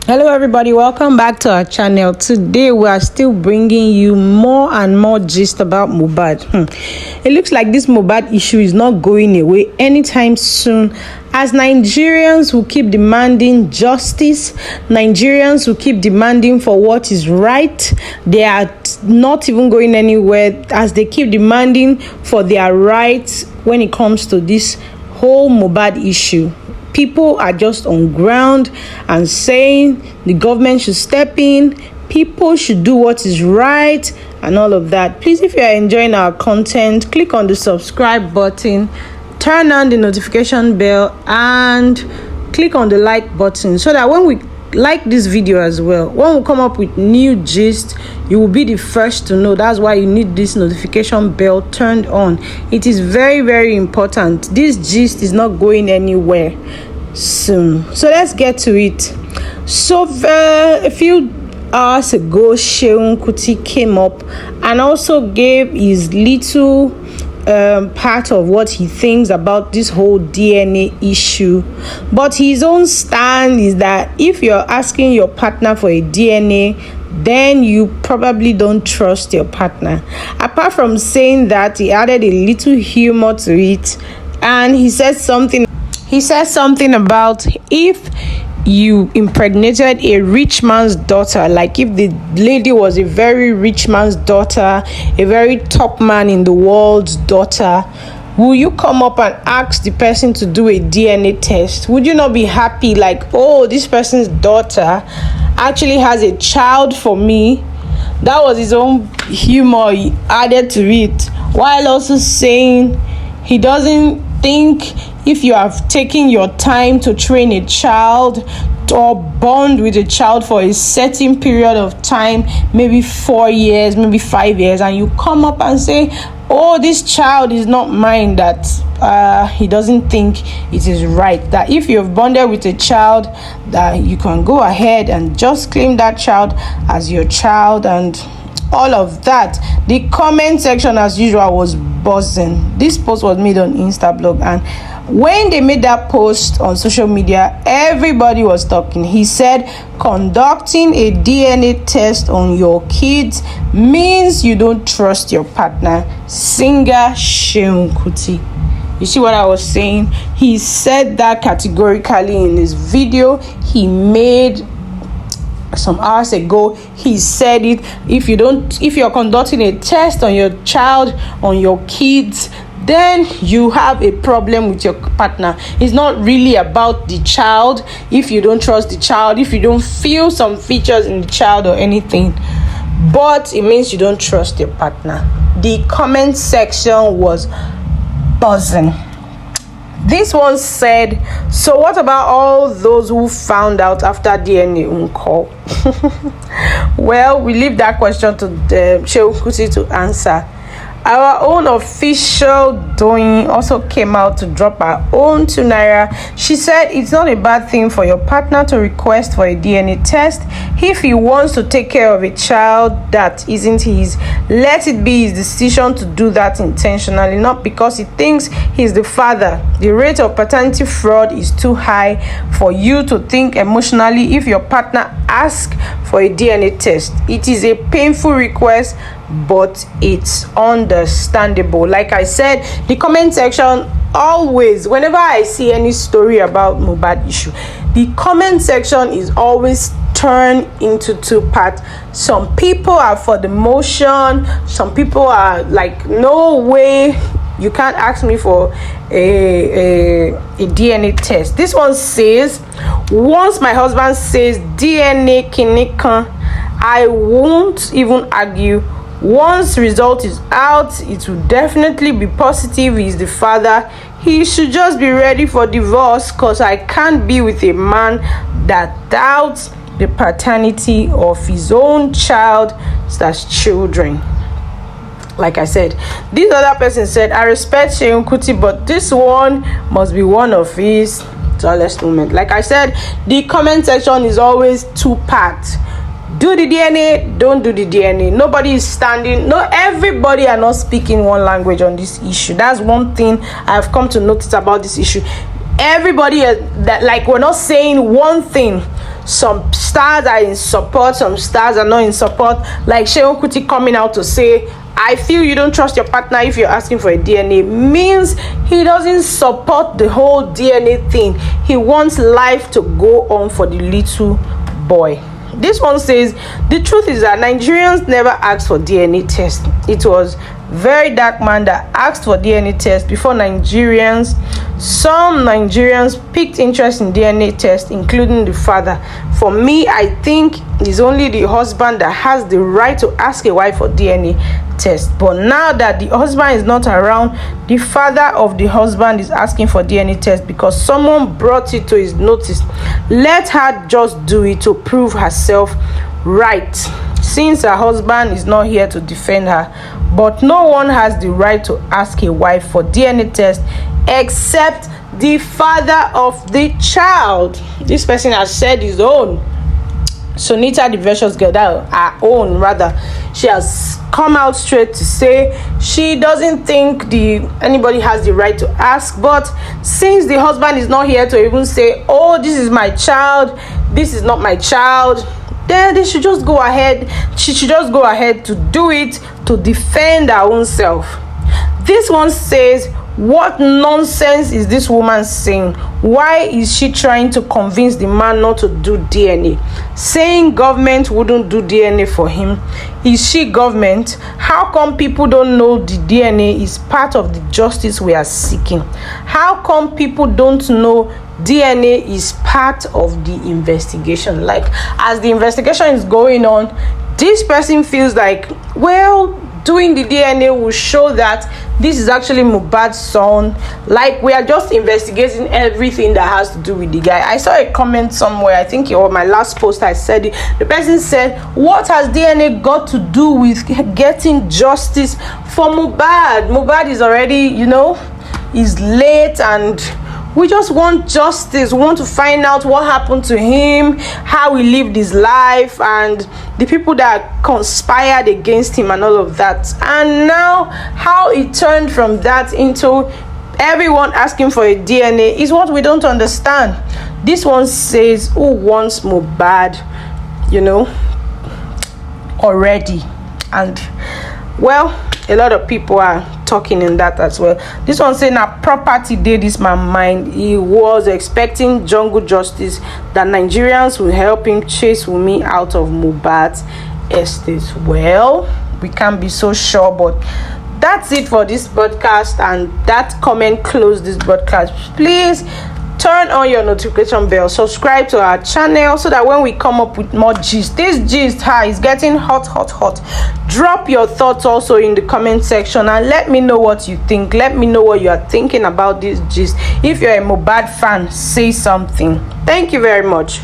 Hello everybody, welcome back to our channel. Today we are still bringing you more and more gist about Mohbad. It looks like this Mohbad issue is not going away anytime soon, as Nigerians will keep demanding justice. Nigerians will keep demanding for what is right. They are not even going anywhere as they keep demanding for their rights when it comes to this whole Mohbad issue. People are just on ground and saying the government should step in, people should do what is right and all of that. Please, if you are enjoying our content, click on the subscribe button, turn on the notification bell and click on the like button so that when we like this video as well, when we come up with new gist, you will be the first to know. That's why you need this notification bell turned on. It is very, very important. This gist is not going anywhere soon, so let's get to it. So a few hours ago, Seun Kuti came up and also gave his little part of what he thinks about this whole DNA issue. But his own stand is that if you're asking your partner for a DNA, then you probably don't trust your partner. Apart from saying that, he added a little humor to it, and he said something about if you impregnated a rich man's daughter, like if the lady was a very rich man's daughter, a very top man in the world's daughter, will you come up and ask the person to do a DNA test? Would you not be happy, like, oh, this person's daughter actually has a child for me? That was his own humor he added to it, while also saying he doesn't think if you have taken your time to train a child or bond with a child for a certain period of time, maybe 4 years, maybe 5 years, and you come up and say, oh, this child is not mine, that he doesn't think it is right, that if you've bonded with a child, that you can go ahead and just claim that child as your child and all of that. The comment section, as usual, was buzzing. This post was made on Instablog, and when they made that post on social media, everybody was talking. He said conducting a DNA test on your kids means you don't trust your partner. Singer Seun Kuti. You see what I was saying? He said that categorically in his video he made some hours ago. He said it. If you're conducting a test on your child, on your kids, then you have a problem with your partner. It's not really about the child. If you don't trust the child, if you don't feel some features in the child or anything, but it means you don't trust your partner. The comment section was buzzing. This one said, so what about all those who found out after DNA call? Well, we leave that question to Seun Kuti to answer. Our own official Doyin also came out to drop her own 2 naira. She said it's not a bad thing for your partner to request for a DNA test. If he wants to take care of a child that isn't his, let it be his decision to do that intentionally, not because he thinks he's the father. The rate of paternity fraud is too high for you to think emotionally if your partner asks for a DNA test. It is a painful request, but it's understandable. Like I said, the comment section always, whenever I see any story about Mohbad issue, the comment section is always turned into 2 parts. Some people are for the motion, some people are like, no way, you can't ask me for a DNA test. This one says, once my husband says DNA kinikan, I won't even argue. Once result is out, it will definitely be positive. He's the father. He should just be ready for divorce, because I can't be with a man that doubts the paternity of his own child as children. Like I said, this other person said, I respect Seun Kuti, but this one must be one of his dullest moments. Like I said, the comment section is always 2 parts. Do the DNA, don't do the DNA. Nobody is standing. No, everybody are not speaking one language on this issue. That's one thing I've come to notice about this issue. Everybody that, like, we're not saying one thing. some stars are in support, some stars are not in support. Like Seun Kuti coming out to say, I feel you don't trust your partner if you're asking for a DNA, means he doesn't support the whole DNA thing. He wants life to go on for the little boy. This one says, the truth is that Nigerians never asked for DNA test. It was very dark man that asked for DNA test before Nigerians. Some Nigerians picked interest in DNA test, including the father. For me, I think it's only the husband that has the right to ask a wife for DNA test. But now that the husband is not around, the father of the husband is asking for DNA test because someone brought it to his notice. Let her just do it to prove herself right, since her husband is not here to defend her. But no one has the right to ask a wife for DNA test except the father of the child. This person has said his own. Sonita, the Virtuous Girl, that her own rather, she has come out straight to say she doesn't think anybody has the right to ask. But since the husband is not here to even say, oh, this is my child, this is not my child, then they should just go ahead. She should just go ahead to do it to defend her own self. This one says, what nonsense is this woman saying? Why is she trying to convince the man not to do DNA? Saying government wouldn't do DNA for him. Is she government? How come people don't know the DNA is part of the justice we are seeking? How come people don't know DNA is part of the investigation? Like, as the investigation is going on, this person feels like, well, doing the DNA will show that this is actually Mohbad's son. Like, we are just investigating everything that has to do with the guy. I saw a comment somewhere, I think it was my last post, I said it. The person said, what has DNA got to do with getting justice for Mohbad? Mohbad is already, is late, and we just want justice. We want to find out what happened to him, how he lived his life, and the people that conspired against him and all of that. And now how it turned from that into everyone asking for a DNA is what we don't understand. This one says, who wants Mohbad, already? And well, a lot of people are talking in that as well. This one saying a property did this man mind. He was expecting jungle justice, that Nigerians will help him chase Wunmi out of Mohbad's estate. Well, we can't be so sure, but that's it for this podcast, and that comment closed this broadcast. Please turn on your notification bell, subscribe to our channel so that when we come up with more gist, this gist is getting hot. Drop your thoughts also in the comment section and let me know what you think. Let me know what you are thinking about this gist. If you're a Mohbad fan, say something. Thank you very much.